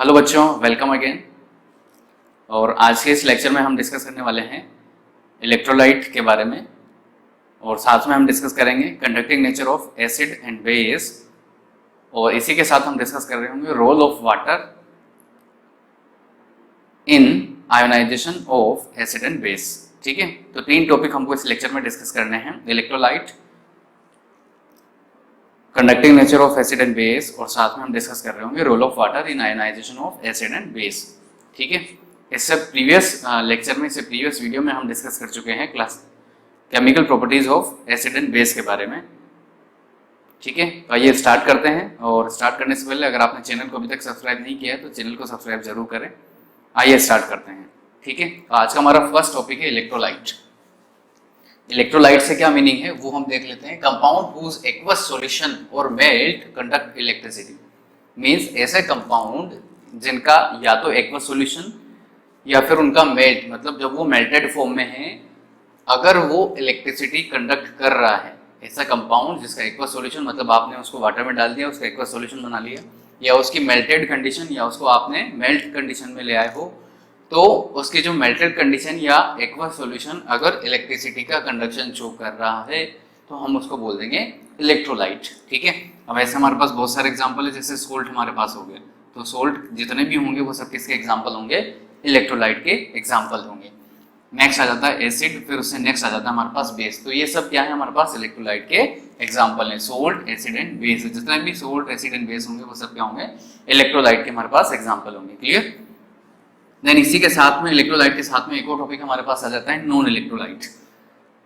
Hello बच्चों, welcome again. और आज के इस लेक्चर में हम डिस्कस करने वाले हैं इलेक्ट्रोलाइट के बारे में, और साथ में हम डिस्कस करेंगे conducting nature of acid and base, और इसी के साथ हम डिस्कस कर रहे होंगे role of water in ionisation of acid and base. ठीक है, तो तीन टॉपिक हमको इस लेक्चर में डिस्कस करने हैं: electrolyte, conducting nature of acid and base, और साथ में हम डिस्कस कर रहे होंगे role of water in ionisation of acid and base. ठीक है, इससे प्रीवियस लेक्चर में, इससे प्रीवियस वीडियो में हम डिस्कस कर चुके हैं class chemical properties of acid and base के बारे में। ठीक है, तो आइए स्टार्ट करते हैं। और स्टार्ट करने से पहले अगर आपने चैनल को अभी तक सब्सक्राइब नहीं किया है तो चैनल को सब्सक्राइब जरूर करें। आइए स्टार्ट करते हैं। ठीक है, तो आज का हमारा फर्स्ट टॉपिक है इलेक्ट्रोलाइट। इलेक्ट्रोलाइट से क्या मीनिंग है वो हम देख लेते हैं। कंपाउंड हुज एक्वस सॉल्यूशन और मेल्ट कंडक्ट इलेक्ट्रिसिटी। मींस ऐसे कंपाउंड जिनका या तो एक्वस सॉल्यूशन या फिर उनका मेल्ट, मतलब जब वो मेल्टेड फॉर्म में है, अगर वो इलेक्ट्रिसिटी कंडक्ट कर रहा है, ऐसा कंपाउंड जिसका एक्वस सॉल्यूशन, मतलब आपने उसको वाटर में डाल दिया, उसका एक्वस सॉल्यूशन बना लिया, या उसकी मेल्टेड कंडीशन, या उसको आपने मेल्ट कंडीशन में ले आए हो, तो उसकी जो मेल्टेड कंडीशन या एक्वस सॉल्यूशन अगर इलेक्ट्रिसिटी का कंडक्शन शो कर रहा है तो हम उसको बोल देंगे इलेक्ट्रोलाइट। ठीक है, अब ऐसे हमारे पास बहुत सारे एग्जांपल है, जैसे सोल्ट हमारे पास हो गया, तो सोल्ट जितने भी होंगे वो सब किसके एग्जांपल होंगे? इलेक्ट्रोलाइट के एग्जांपल होंगे। नेक्स्ट आ जाता है एसिड, फिर उससे नेक्स्ट आ जाता है हमारे पास बेस। तो ये सब क्या है? हमारे पास इलेक्ट्रोलाइट के एग्जांपल है। सोल्ट, एसिड एंड बेस, जितने भी सोल्ट, एसिड एंड बेस होंगे वो सब क्या होंगे? इलेक्ट्रोलाइट के हमारे पास एग्जांपल होंगे। क्लियर? देन इसी के साथ में, इलेक्ट्रोलाइट के साथ में एक और टॉपिक हमारे पास आ जाता है नॉन इलेक्ट्रोलाइट।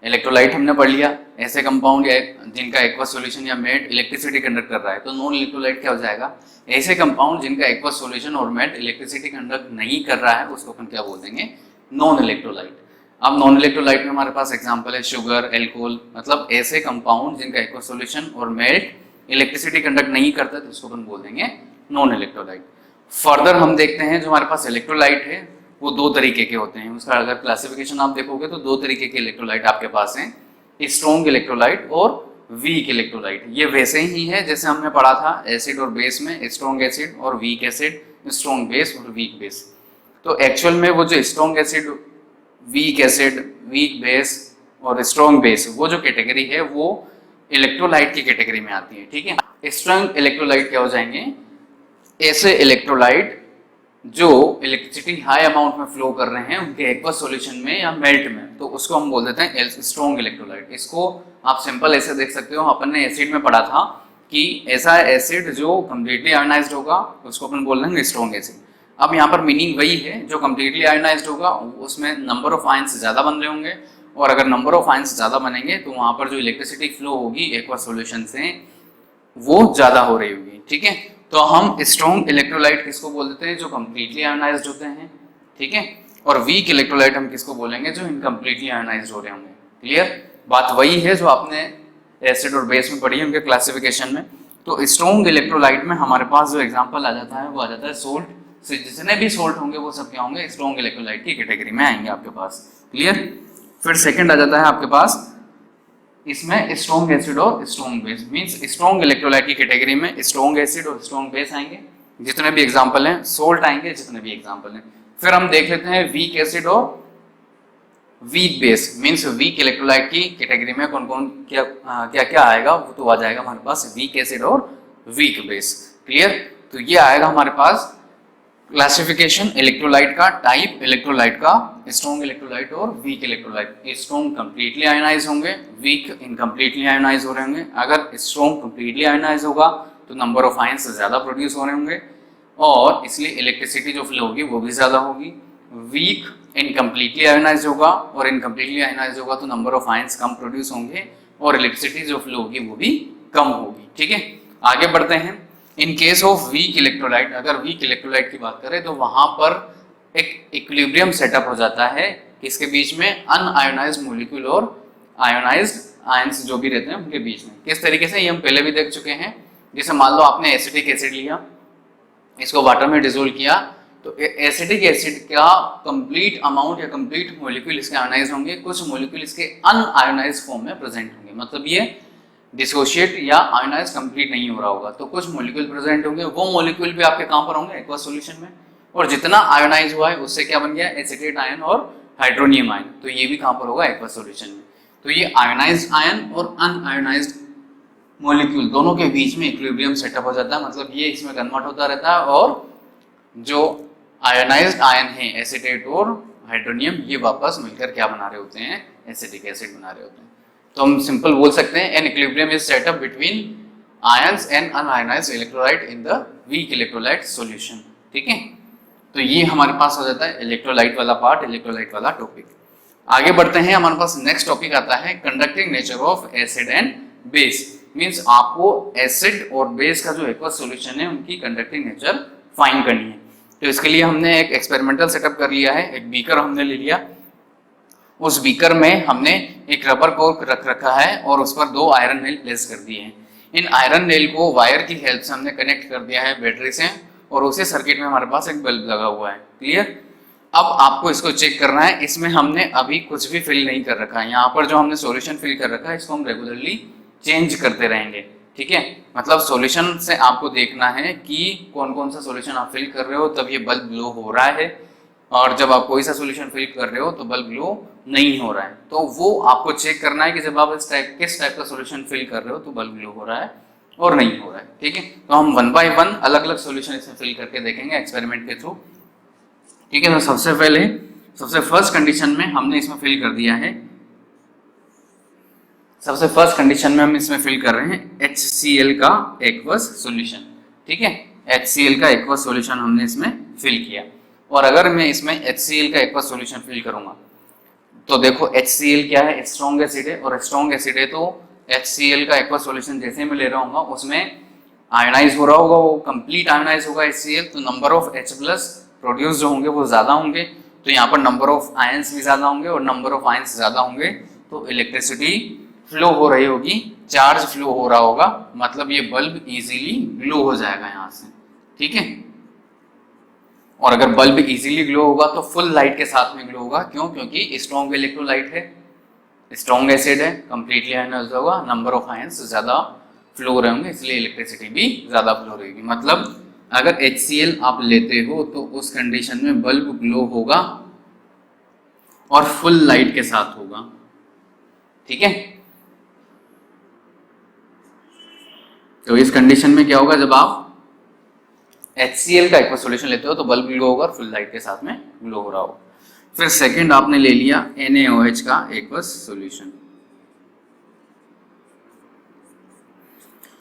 इलेक्ट्रोलाइट हमने पढ़ लिया, ऐसे कंपाउंड या जिनका एक्वस सॉल्यूशन या मेल्ट इलेक्ट्रिसिटी कंडक्ट कर रहा है। तो नॉन इलेक्ट्रोलाइट क्या हो जाएगा? ऐसे कंपाउंड जिनका एक्वस सॉल्यूशन और मेल्ट इलेक्ट्रिसिटी कंडक्ट नहीं कर रहा है, उसको अपन क्या बोल देंगे? Non electrolyte. अब नॉन इलेक्ट्रोलाइट में हमारे पास एग्जांपल है शुगर, एल्कोहल, मतलब ऐसे कंपाउंड जिनका एक्वस सॉल्यूशन और मेल्ट इलेक्ट्रिसिटी कंडक्ट नहीं करता, तो उसको अपन बोल देंगे नॉन इलेक्ट्रोलाइट। फर्दर हम देखते हैं जो हमारे पास इलेक्ट्रोलाइट है वो दो तरीके के होते हैं। उसका अगर क्लासिफिकेशन आप देखोगे तो दो तरीके के इलेक्ट्रोलाइट आपके पास हैं, स्ट्रॉन्ग इलेक्ट्रोलाइट और वीक इलेक्ट्रोलाइट। ये वैसे ही है जैसे हमने पढ़ा था एसिड और बेस में, स्ट्रॉन्ग एसिड और वीक एसिड, स्ट्रॉन्ग बेस और वीक बेस। तो एक्चुअल में वो जो स्ट्रॉन्ग एसिड, वीक बेस और स्ट्रॉन्ग बेस, वो जो कैटेगरी है वो इलेक्ट्रोलाइट की कैटेगरी में आती है। ठीक है, स्ट्रॉन्ग इलेक्ट्रोलाइट क्या हो जाएंगे? ऐसे इलेक्ट्रोलाइट जो इलेक्ट्रिसिटी हाई अमाउंट में फ्लो कर रहे हैं उनके एक्वस सॉल्यूशन में या मेल्ट में, तो उसको हम बोल देते हैं स्ट्रॉन्ग इलेक्ट्रोलाइट। इसको आप सिंपल ऐसे देख सकते हो, अपन ने एसिड में पढ़ा था कि ऐसा एसिड जो कम्प्लीटली आयोनाइज्ड होगा उसको अपन बोल देंगे स्ट्रॉन्ग एसिड। अब यहाँ पर मीनिंग वही है, जो कम्प्लीटली आयोनाइज्ड होगा उसमें नंबर ऑफ आयंस ज़्यादा बन रहे होंगे, और अगर नंबर ऑफ आयंस ज़्यादा बनेंगे तो वहाँ पर जो इलेक्ट्रिसिटी फ्लो होगी एक्वस सॉल्यूशन से वो ज़्यादा हो रही होगी। ठीक है, तो हम स्ट्रॉन्ग इलेक्ट्रोलाइट किसको बोल देते हैं? जो कंप्लीटली आयोनाइज्ड होते हैं। ठीक है, और वीक इलेक्ट्रोलाइट हम किसको बोलेंगे? जो इनकम्प्लीटली आयोनाइज्ड हो रहे होंगे। क्लियर? बात वही है जो आपने एसिड और बेस में पढ़ी है उनके क्लासिफिकेशन में। तो स्ट्रॉन्ग इलेक्ट्रोलाइट में हमारे पास जो एग्जाम्पल आ जाता है वो आ जाता है सोल्ट। से जितने भी सोल्ट होंगे वो सब क्या होंगे? स्ट्रॉन्ग इलेक्ट्रोलाइट की कैटेगरी में आएंगे आपके पास। क्लियर? फिर सेकेंड आ जाता है आपके पास इसमें स्ट्रॉन्ग एसिड और strong base. Means strong electrolyte की कैटेगरी में स्ट्रॉन्ग एसिड और स्ट्रॉन्ग बेस आएंगे, जितने भी एग्जांपल हैं, सोल्ट आएंगे जितने भी एग्जांपल हैं। फिर हम देख लेते हैं वीक एसिड और weak base. Means weak electrolyte की कैटेगरी में कौन कौन क्या क्या आएगा, वो तो आ जाएगा हमारे पास वीक एसिड और वीक बेस। क्लियर? तो ये आएगा हमारे पास क्लासिफिकेशन इलेक्ट्रोलाइट का, टाइप इलेक्ट्रोलाइट का, स्ट्रॉन्ग इलेक्ट्रोलाइट और weak electrolyte. Strong completely ionize होंगे, वीक इनकम्प्लीटली आयोनाइज हो रहे होंगे। अगर स्ट्रॉन्ग कंप्लीटली आयोनाइज होगा तो नंबर ऑफ आयंस ज्यादा प्रोड्यूस हो रहे होंगे और इसलिए इलेक्ट्रिसिटी जो फ्लो होगी वो भी ज्यादा होगी। वीक इनकम्प्लीटली आयोनाइज होगा, और इनकम्प्लीटली आयोनाइज होगा तो number of ions come produce होंगे और इलेक्ट्रिसिटी जो फ्लो होगी वो भी कम होगी। ठीक है, आगे बढ़ते हैं। In case of weak electrolyte, अगर वीक इलेक्ट्रोलाइट की बात करें तो वहां पर एक इक्विलिब्रियम सेटअप हो जाता है किसके बीच में? अनआयोनाइज्ड मॉलिक्यूल और आयोनाइज्ड आयंस जो भी रहते हैं उनके बीच में। किस तरीके से? ये हम पहले भी देख चुके हैं। जैसे मान लो आपने एसिटिक एसिड लिया, इसको वाटर में डिसोल्व किया, तो एसिटिक एसिड का कंप्लीट अमाउंट या कंप्लीट मॉलिक्यूल इसके आयोनाइज होंगे, कुछ मॉलिक्यूल इसके अनआयोनाइज्ड फॉर्म में प्रेजेंट होंगे। मतलब ये डिसोशिएट या आयोनाइज कंप्लीट नहीं हो रहा होगा। तो कुछ मॉलिक्यूल प्रेजेंट होंगे, वो मॉलिक्यूल भी आपके कहाँ पर होंगे, एक्वस सॉल्यूशन में, और जितना आयोनाइज हुआ है उससे क्या बन गया, एसिटेट आयन और हाइड्रोनियम आयन, तो ये भी कहाँ पर होगा, एक्वस सॉल्यूशन में। तो ये आयोनाइज्ड आयन और अनआयोनाइज्ड मॉलिक्यूल दोनों के बीच में इक्विलिब्रियम सेटअप हो जाता है, मतलब ये इसमें कन्वर्ट होता रहता है, और जो आयोनाइज्ड आयन है एसिटेट और हाइड्रोनियम, ये वापस मिलकर क्या बना रहे होते हैं, एसिटिक एसिड बना रहे होते हैं। तो हम सिंपल बोल सकते हैं an equilibrium is setup between ions and unionised electrolyte in the weak electrolyte solution. ठीक है, तो ये हमारे पास हो जाता है इलेक्ट्रोलाइट वाला पार्ट, इलेक्ट्रोलाइट वाला टॉपिक। आगे बढ़ते हैं, हमारे पास नेक्स्ट टॉपिक आता है conducting nature of acid and base. Means आपको एसिड और बेस का जो एक्वस सॉल्यूशन है उनकी कंडक्टिंग नेचर फाइंड करनी है। तो इसके लिए हमने एक एक्सपेरिमेंटल सेटअप कर लिया है, एक बीकर हमने ले लिया, उस बीकर में हमने एक रबर कोर्क रख रखा है और उस पर 2 आयरन नेल प्लेस कर दिए हैं। इन आयरन नेल को वायर की हेल्प से हमने कनेक्ट कर दिया है बैटरी से, और उसी सर्किट में हमारे पास एक बल्ब लगा हुआ है। क्लियर? अब आपको इसको चेक करना है, इसमें हमने अभी कुछ भी फिल नहीं कर रखा है। यहाँ पर जो हमने सॉल्यूशन फिल कर रखा है इसको हम रेगुलरली चेंज करते रहेंगे। ठीक है, मतलब सॉल्यूशन से आपको देखना है कि कौन कौन सा सॉल्यूशन आप फिल कर रहे हो तब ये बल्ब ग्लो हो रहा है, और जब आप कोई सा सॉल्यूशन फिल कर रहे हो तो बल्ब ग्लो नहीं हो रहा है। तो वो आपको चेक करना है कि जब आप किस टाइप का सॉल्यूशन फिल कर रहे हो तो बल्ब ग्लो हो रहा है और नहीं हो रहा है। ठीक है, तो हम 1 बाय 1 अलग अलग सॉल्यूशन इसमें फिल करके देखेंगे एक्सपेरिमेंट के थ्रू। ठीक है, तो सबसे पहले सबसे फर्स्ट कंडीशन में हमने इसमें फिल कर दिया है, सबसे फर्स्ट कंडीशन में हम इसमें फिल कर रहे हैं HCl का एक्वस सॉल्यूशन। ठीक है, HCl का एक्वस सॉल्यूशन हमने इसमें फिल किया, और अगर मैं इसमें HCl का एक्वस सॉल्यूशन फिल करूंगा तो देखो HCl क्या है, स्ट्रॉन्ग एसिड है, और स्ट्रॉन्ग एसिड है तो HCl का एक्वस सॉल्यूशन जैसे मैं ले रहा हूँ उसमें आयोनाइज हो रहा होगा, वो कंप्लीट आयोनाइज होगा HCl, तो नंबर ऑफ H+ प्रोड्यूस जो होंगे वो ज्यादा होंगे, तो यहाँ पर नंबर ऑफ आयंस भी ज्यादा होंगे, और नंबर ऑफ आयंस ज्यादा होंगे तो इलेक्ट्रिसिटी फ्लो हो रही होगी, चार्ज फ्लो हो रहा होगा, मतलब ये बल्ब इजीली ग्लो हो जाएगा यहाँ से। ठीक है, और अगर बल्ब इजीली ग्लो होगा तो फुल लाइट के साथ में ग्लो होगा। क्यों? क्योंकि स्ट्रॉन्ग इलेक्ट्रोलाइट है, स्ट्रॉन्ग एसिड है, कंप्लीटली आयनाइज्ड होगा, नंबर ऑफ आयंस ज्यादा फ्लो हो रहे होंगे, इसलिए इलेक्ट्रिसिटी भी ज्यादा फ्लो रहेगी। मतलब अगर HCl आप लेते हो तो उस कंडीशन में बल्ब ग्लो होगा और फुल लाइट के साथ होगा। ठीक है, तो इस कंडीशन में क्या होगा, जब आप HCl का एक्वस सॉल्यूशन लेते हो तो बल्ब ग्लो होगा और फुल लाइट के साथ में ग्लो हो रहा होगा। फिर सेकंड आपने ले लिया NaOH का एक्वस सॉल्यूशन,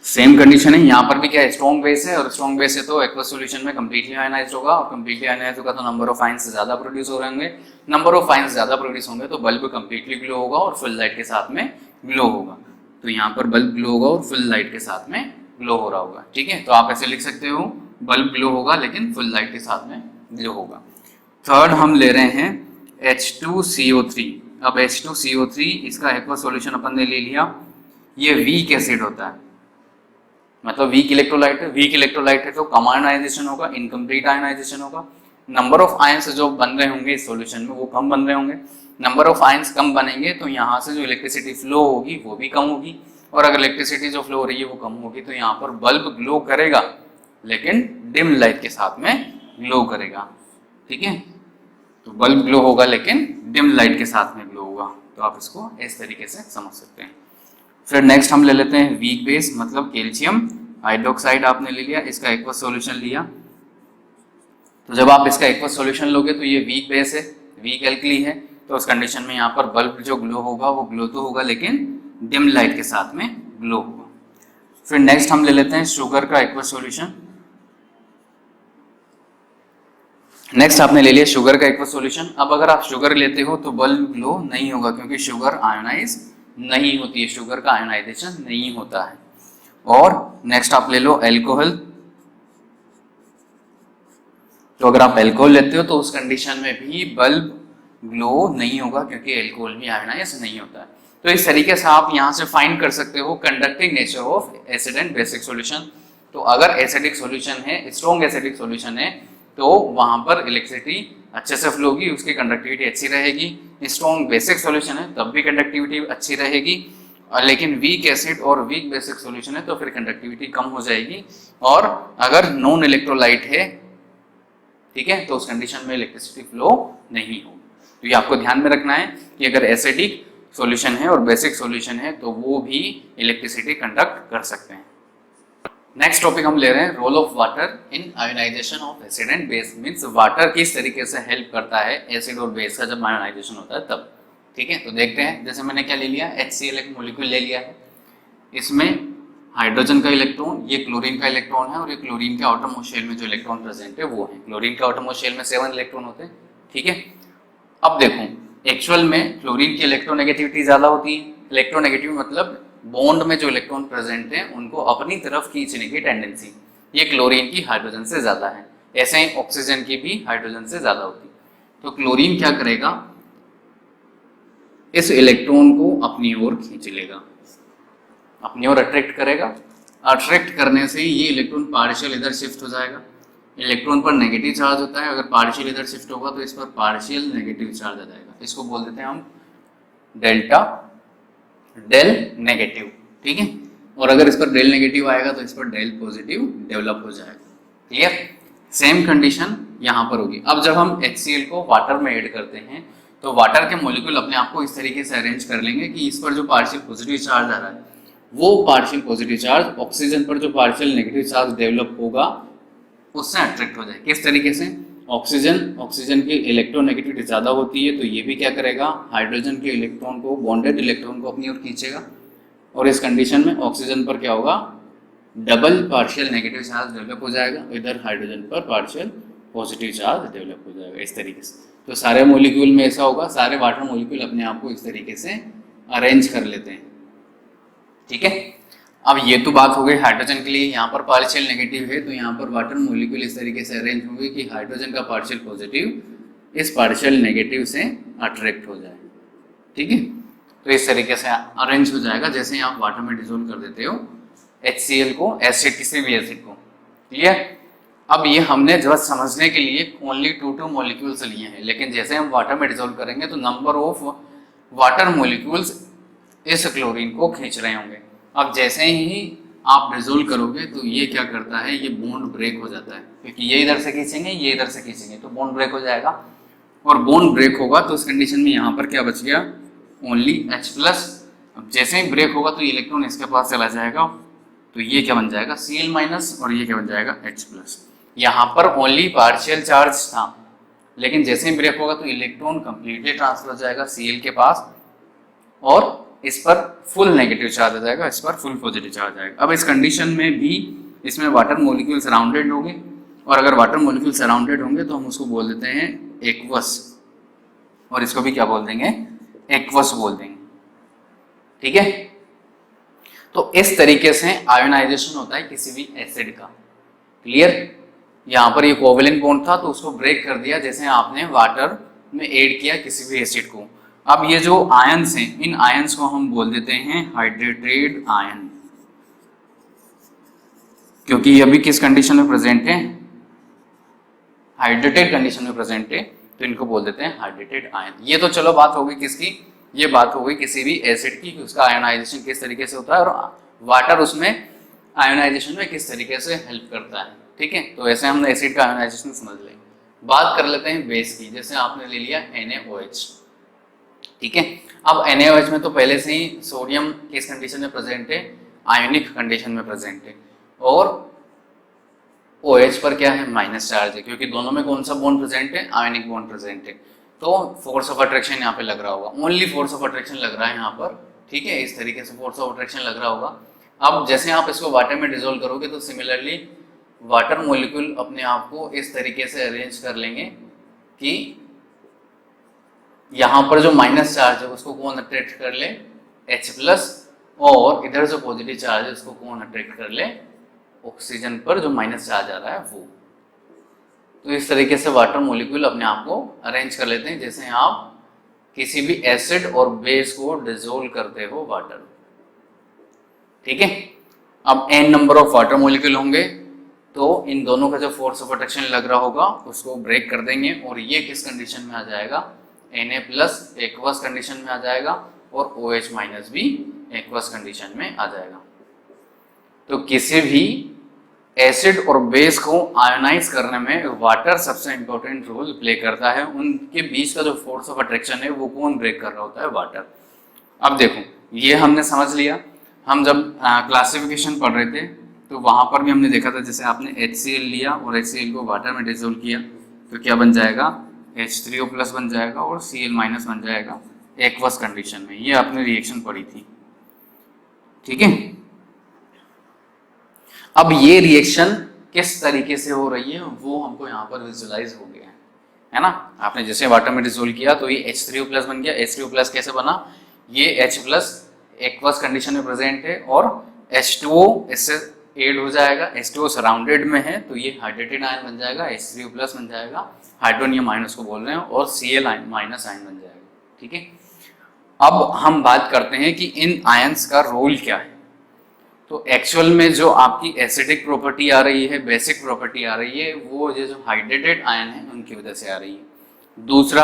सेम कंडीशन है, यहाँ पर भी क्या है, स्ट्रॉन्ग बेस है, और स्ट्रॉन्ग बेस है तो एक्वस सॉल्यूशन में कंप्लीटली आयनाइज्ड होगा, और कंप्लीटली आयनाइज्ड होगा तो नंबर ऑफ आयंस ज्यादा प्रोड्यूस हो रहे होंगे, नंबर ऑफ आयंस ज्यादा प्रोड्यूस होंगे तो बल्ब कंप्लीटली ग्लो होगा और फुल लाइट के साथ में ग्लो होगा। तो यहाँ पर बल्ब ग्लो होगा और फुल लाइट के साथ में ग्लो हो रहा होगा। ठीक है, तो आप ऐसे लिख सकते हो, बल्ब ग्लो होगा लेकिन फुल लाइट के साथ में ग्लो होगा। थर्ड हम ले रहे हैं H2CO3। अब H2CO3 इसका एक्वस सॉल्यूशन अपन ने ले लिया, ये वीक एसिड होता है, मतलब वीक इलेक्ट्रोलाइट है, वीक इलेक्ट्रोलाइट है तो कम आयनाइजेशन होगा, इनकम्प्लीट आयनाइजेशन होगा, नंबर ऑफ आयंस जो बन रहे होंगे इस सॉल्यूशन में वो कम बन रहे होंगे, नंबर ऑफ आयंस कम बनेंगे तो यहाँ से जो इलेक्ट्रिसिटी फ्लो होगी वो भी कम होगी, और अगर इलेक्ट्रिसिटी जो फ्लो हो रही है वो कम होगी तो यहाँ पर बल्ब ग्लो करेगा लेकिन डिम लाइट के साथ में ग्लो करेगा। ठीक है, तो बल्ब ग्लो होगा लेकिन डिम लाइट के साथ में ग्लो होगा, तो आप इसको इस तरीके से समझ सकते हैं। फिर नेक्स्ट हम ले लेते हैं वीक बेस, मतलब कैल्शियम हाइड्रोक्साइड आपने ले लिया, इसका एक्वस सॉल्यूशन लिया, तो जब आप इसका एक्वस सॉल्यूशन लोगे तो ये वीक बेस है, वीक एल्कली है, तो उस कंडीशन में यहाँ पर बल्ब जो ग्लो होगा वो ग्लो तो होगा लेकिन डिम लाइट के साथ में ग्लो होगा। फिर नेक्स्ट हम ले लेते हैं शुगर का एक्वस सॉल्यूशन। नेक्स्ट आपने ले लिया शुगर का एक्वस सॉल्यूशन। अब अगर आप शुगर लेते हो तो बल्ब ग्लो नहीं होगा क्योंकि शुगर आयोनाइज नहीं होती है, शुगर का आयोनाइजेशन नहीं होता है। और नेक्स्ट आप ले लो एल्कोहल, तो अगर आप एल्कोहल लेते हो तो उस कंडीशन में भी बल्ब ग्लो नहीं होगा क्योंकि एल्कोहल भी आयोनाइज नहीं होता है। तो इस तरीके से आप यहाँ से फाइंड कर सकते हो conducting nature of acid and basic solution. तो अगर एसिडिक सॉल्यूशन है, स्ट्रॉन्ग एसिडिक सॉल्यूशन है, तो वहां पर इलेक्ट्रिसिटी अच्छे से फ्लो होगी, उसकी कंडक्टिविटी अच्छी रहेगी। स्ट्रॉन्ग बेसिक सॉल्यूशन है तब भी कंडक्टिविटी अच्छी रहेगी। लेकिन वीक एसिड और वीक बेसिक सॉल्यूशन है तो फिर कंडक्टिविटी कम हो जाएगी, और अगर नॉन इलेक्ट्रोलाइट है, ठीक है, तो उस कंडीशन में इलेक्ट्रिसिटी फ्लो नहीं होगी। तो ये आपको ध्यान में रखना है कि अगर एसिडिक सॉल्यूशन है और बेसिक सॉल्यूशन है तो वो भी इलेक्ट्रिसिटी कंडक्ट कर सकते हैं। नेक्स्ट टॉपिक हम ले रहे हैं role of water in ionisation of acid and base. Means water किस तरीके से हेल्प करता है एसिड और बेस का जब आयोनाइजेशन होता है तब। ठीक है, तो देखते हैं। जैसे मैंने क्या ले लिया, HCl एक मॉलिक्यूल ले लिया है, इसमें हाइड्रोजन का इलेक्ट्रॉन, ये क्लोरीन का इलेक्ट्रॉन है, और ये क्लोरीन के आउटर मोस्ट शेल में जो इलेक्ट्रॉन प्रेजेंट है वो है। क्लोरीन के आउटर मोस्ट शेल में 7 इलेक्ट्रॉन होते हैं। ठीक है, अब देखो एक्चुअल में क्लोरीन की इलेक्ट्रोनेगेटिविटी ज्यादा होती है। इलेक्ट्रोनेगेटिव मतलब बॉन्ड में जो इलेक्ट्रॉन प्रेजेंट है उनको अपनी तरफ खींचने की टेंडेंसी, ये क्लोरीन की हाइड्रोजन से ज्यादा है। ऐसे ही ऑक्सीजन की भी हाइड्रोजन से ज्यादा होती है। तो क्लोरीन क्या करेगा, इस इलेक्ट्रॉन को अपनी ओर खींच लेगा, अपनी ओर अट्रैक्ट करेगा। अट्रैक्ट करने से ये इलेक्ट्रॉन पार्शियल इधर शिफ्ट हो जाएगा। इलेक्ट्रॉन पर नेगेटिव चार्ज होता है, अगर पार्शियल इधर शिफ्ट होगा तो इस पर पार्शियल नेगेटिव चार्ज आ जाएगा। इसको बोल देते हैं हम डेल्टा डेल नेगेटिव। ठीक है, और अगर इस पर डेल नेगेटिव आएगा तो इस पर डेल पॉजिटिव डेवलप हो जाएगा। क्लियर, सेम कंडीशन यहाँ पर होगी। अब जब हम HCl को वाटर में ऐड करते हैं तो वाटर के मॉलिक्यूल अपने आप को इस तरीके से अरेंज कर लेंगे कि इस पर जो पार्शियल पॉजिटिव चार्ज आ रहा है वो पार्शियल पॉजिटिव चार्ज ऑक्सीजन पर जो पार्शियल नेगेटिव चार्ज डेवलप होगा उससे अट्रैक्ट हो जाए। किस तरीके से, ऑक्सीजन की इलेक्ट्रोनेगेटिविटी ज़्यादा होती है तो ये भी क्या करेगा, हाइड्रोजन के इलेक्ट्रॉन को, बॉन्डेड इलेक्ट्रॉन को अपनी ओर खींचेगा, और इस कंडीशन में ऑक्सीजन पर क्या होगा, double partial negative charge develop हो जाएगा, इधर हाइड्रोजन पर पार्शियल पॉजिटिव चार्ज डेवलप हो जाएगा। इस तरीके से तो सारे मॉलिक्यूल में ऐसा होगा, सारे वाटर मॉलिक्यूल अपने आप को इस तरीके से अरेंज कर लेते हैं। ठीक है, अब ये तो बात हो गई हाइड्रोजन के लिए, यहाँ पर पार्शियल नेगेटिव है तो यहाँ पर वाटर मॉलिक्यूल इस तरीके से अरेंज होंगे कि हाइड्रोजन का पार्शियल पॉजिटिव इस पार्शियल नेगेटिव से अट्रैक्ट हो जाए। ठीक है, तो इस तरीके से अरेंज हो जाएगा जैसे आप वाटर में डिसोल्व कर देते हो HCl को, एसिड किसी भी एसिड को। क्लियर, अब ये हमने जरा समझने के लिए ओनली 2 मॉलिक्यूल्स लिए हैं, लेकिन जैसे हम वाटर में डिसोल्व करेंगे तो नंबर ऑफ वाटर मॉलिक्यूल्स इस क्लोरीन को खींच रहे होंगे। अब जैसे ही आप डिसोल्व करोगे तो ये क्या करता है, ये बॉन्ड ब्रेक हो जाता है, क्योंकि ये इधर से खींचेंगे, ये इधर से खींचेंगे तो बॉन्ड ब्रेक हो जाएगा, और बॉन्ड ब्रेक होगा तो उस कंडीशन में यहाँ पर क्या बच गया, ओनली H+। अब जैसे ही ब्रेक होगा तो इलेक्ट्रॉन इसके पास चला जाएगा तो ये क्या बन जाएगा, Cl- और ये क्या बन जाएगा, H+। यहाँ पर ओनली पार्शियल चार्ज था, लेकिन जैसे ही ब्रेक होगा तो इलेक्ट्रॉन कंप्लीटली ट्रांसफर हो जाएगा Cl के पास, और इस पर फुल नेगेटिव चार्ज आ जाएगा, इस पर फुल पॉजिटिव चार्ज आएगा। अब इस कंडीशन में भी इसमें वाटर मॉलिक्यूल सराउंडेड होंगे, और अगर वाटर मॉलिक्यूल सराउंडेड होंगे तो हम उसको बोल देते हैं एक्वस, और इसको भी क्या बोल देंगे, एक्वस बोल देंगे। ठीक है, तो इस तरीके से आयोनाइजेशन होता है किसी भी एसिड का। क्लियर, यहाँ पर ये कोवेलेंट बॉन्ड था तो उसको ब्रेक कर दिया जैसे आपने वाटर में ऐड किया किसी भी एसिड को। अब ये जो आयंस हैं, इन आयंस को हम बोल देते हैं हाइड्रेटेड आयन, क्योंकि ये अभी किस कंडीशन में प्रेजेंट है, हाइड्रेटेड कंडीशन में प्रेजेंट है, तो इनको बोल देते हैं हाइड्रेटेड आयन। ये तो चलो बात हो गई किसकी, ये बात हो गई किसी भी एसिड की, उसका आयोनाइजेशन किस तरीके से होता है और वाटर उसमें आयोनाइजेशन में किस तरीके से हेल्प करता है। ठीक है, तो ऐसे हमने एसिड का आयोनाइजेशन समझ लिया। बात कर लेते हैं बेस की। जैसे आपने ले लिया NaOH, ठीक है, अब NaOH में तो पहले से ही सोडियम किस कंडीशन में प्रेजेंट है, आयोनिक कंडीशन में प्रेजेंट है, और OH पर क्या है, माइनस चार्ज है, क्योंकि दोनों में कौन सा बॉन्ड प्रेजेंट है, आयोनिक बॉन्ड प्रेजेंट है। तो फोर्स ऑफ अट्रैक्शन यहाँ पे लग रहा होगा, ओनली फोर्स ऑफ अट्रैक्शन लग रहा है यहाँ पर। ठीक है, इस तरीके से फोर्स ऑफ अट्रैक्शन लग रहा होगा। अब जैसे आप इसको वाटर में डिसोल्व करोगे तो सिमिलरली वाटर मॉलिक्यूल अपने आप को इस तरीके से अरेंज कर लेंगे कि यहाँ पर जो माइनस चार्ज है उसको कौन अट्रैक्ट कर ले, H+, और इधर जो पॉजिटिव चार्ज है उसको कौन अट्रैक्ट कर ले, ऑक्सीजन पर जो माइनस चार्ज आ रहा है वो। तो इस तरीके से वाटर मॉलिक्यूल अपने आप को अरेंज कर लेते हैं जैसे आप किसी भी एसिड और बेस को डिसोल्व करते हो वाटर। ठीक है, अब n number of water molecule होंगे तो इन दोनों का जो फोर्स ऑफ अट्रैक्शन लग रहा होगा उसको ब्रेक कर देंगे, और ये किस कंडीशन में आ जाएगा, Na+ एक्वस कंडीशन में आ जाएगा, और OH- भी एक्वस कंडीशन में आ जाएगा। तो किसी भी एसिड और बेस को आयोनाइज करने में वाटर सबसे इंपॉर्टेंट रोल प्ले करता है। उनके बीच का जो फोर्स ऑफ अट्रैक्शन है वो कौन ब्रेक कर रहा होता है? वाटर। अब देखो, ये हमने समझ लिया। हम जब क्लासिफिकेशन पढ़ रहे थे तो वहां पर भी हमने देखा था, जैसे आपने HCl लिया और HCl को वाटर में डिसोल्व किया तो क्या बन जाएगा? H3O प्लस बन जाएगा और Cl माइनस बन जाएगा एक्वस कंडीशन में। ये आपने रिएक्शन पढ़ी थी, ठीक है। अब ये रिएक्शन किस तरीके से हो रही है वो हमको यहाँ पर विजुअलाइज हो गया है ना। आपने जैसे वाटर में डिसोल्व किया तो ये H3O प्लस बन गया। H3O प्लस कैसे बना? ये H प्लस एक्वस कंडीशन में प्रेजेंट है और H2O इससे एड हो जाएगा। H2O सराउंडेड में है तो ये हाइड्रेटेड आयन बन जाएगा, H3O प्लस बन जाएगा, हाइड्रोनियम आयन उसको बोल रहे हैं, और Cl माइनस आयन बन जाएगा, ठीक है। अब हम बात करते हैं कि इन आयंस का रोल क्या है। तो एक्चुअल में जो आपकी एसिडिक प्रॉपर्टी आ रही है, बेसिक प्रॉपर्टी आ रही है, वो जो हाइड्रेटेड आयन है उनकी वजह से आ रही है। दूसरा,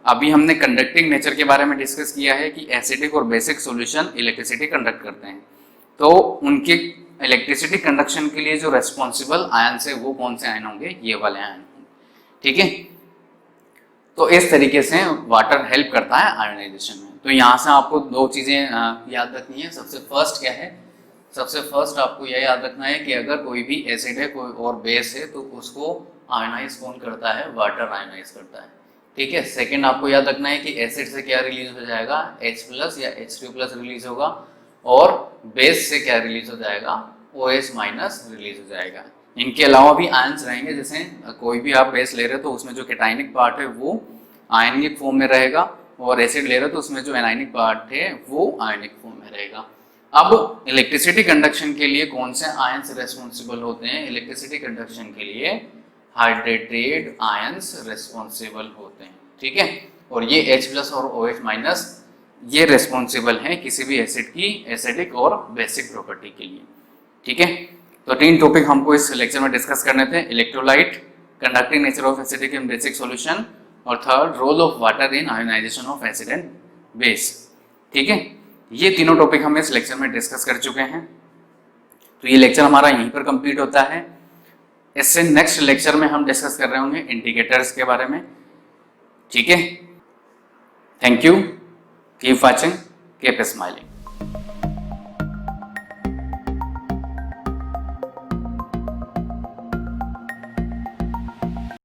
अभी हमने कंडक्टिंग नेचर के बारे में डिस्कस किया है कि एसिडिक और बेसिक सॉल्यूशन इलेक्ट्रिसिटी कंडक्ट करते हैं, तो उनके इलेक्ट्रिसिटी कंडक्शन के लिए जो रेस्पॉन्सिबल आयन है वो कौन से आयन होंगे? ये वाले आयन होंगे, ठीक है। तो इस तरीके से वाटर हेल्प करता है आयोनाइजेशन में। तो यहाँ से आपको दो चीजें याद रखनी है। सबसे फर्स्ट क्या है? सबसे फर्स्ट आपको यह याद रखना है कि अगर कोई भी एसिड है कोई और बेस है तो उसको आयोनाइज कौन करता है? वाटर आयोनाइज करता है, ठीक है। सेकंड आपको याद रखना है कि एसिड से क्या रिलीज हो जाएगा? H प्लस या H2 प्लस रिलीज होगा, और बेस से क्या रिलीज हो जाएगा? OH माइनस रिलीज हो जाएगा। इनके अलावा भी आयन्स रहेंगे, जैसे कोई भी आप बेस ले रहे हो तो उसमें जो कैटायनिक पार्ट है वो आयनिक फॉर्म में रहेगा, और एसिड ले रहे हो तो उसमें जो एनायनिक पार्ट है वो आयनिक फॉर्म में रहेगा। अब इलेक्ट्रिसिटी कंडक्शन के लिए कौन से आयंस रेस्पॉन्सिबल होते हैं? इलेक्ट्रिसिटी कंडक्शन के लिए हाइड्रेटेड आयंस रेस्पॉन्सिबल होते हैं, ठीक है। और ये H प्लस और OH माइनस ये रेस्पॉन्सिबल हैं किसी भी एसिड की एसिडिक और बेसिक प्रॉपर्टी के लिए, ठीक है। तो तीन टॉपिक हमको इस लेक्चर में डिस्कस करने थे: electrolyte, conducting nature of acidic and basic solution, और third, role of water in ionisation of acid and base, ठीक है। ये तीनों टॉपिक हम इस लेक्चर में डिस्कस कर चुके हैं। तो ये लेक्चर हमारा यहीं पर कंप्लीट होता है। इससे नेक्स्ट लेक्चर में हम डिस्कस कर रहे होंगे इंडिकेटर्स के बारे में, ठीक है। Thank you, keep watching, keep smiling.